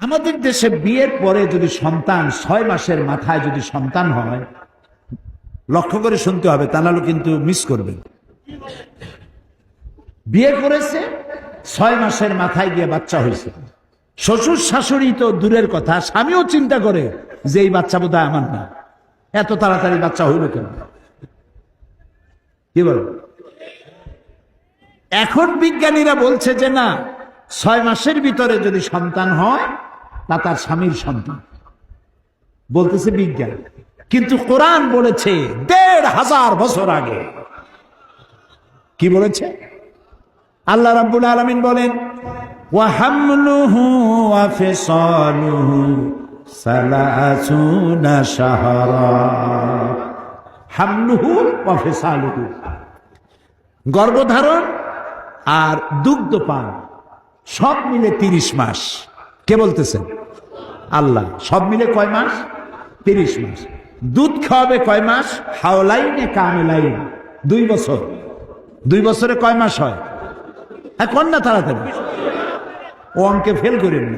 আমাদের দেশে বিয়ের পরে যদি সন্তান 6 মাসের মাথায় যদি সন্তান হয়, লক্ষ্য করে শুনতে হবে, তা নাহলে কিন্তু মিস করবেন। বিয়ে করেছে 6 মাসের মাথায় গিয়ে বাচ্চা হয়েছে। শ্বশুর শাশুড়ি তো দূরের কথা, স্বামীও চিন্তা করে যে এই বাচ্চা বোধহয় আমার না, এত তাড়াতাড়ি বাচ্চা হইল কেন? কি বল? এখন বিজ্ঞানীরা বলছে যে না, 6 মাসের ভিতরে যদি সন্তান হয় তা তার স্বামীর সন্তান, বলতেছে বিজ্ঞান। কিন্তু কোরআন বলেছে ১৫০০ বছর আগে। কি বলেছে? আল্লাহ রাব্বুল আলামিন বলেন, ওয়া হামলুহু ওয়া ফিসালুহু ৩০ শাহরা। হামলুহু ওয়া ফিসালুহু, গর্ভধারণ আর দুগ্ধপান সব মিলে 30 মাস। কে বলতেছেন? আল্লাহ। সব মিলে কয় মাস? 30 মাস। দুধ খাওয়াবে কয় মাস? হাওলাইনে কামিলাইন, 2 বছর। 2 বছরে কয় মাস হয়? কন্যা তাড়াতাড়ি, ও অঙ্কে ফেল করেন না।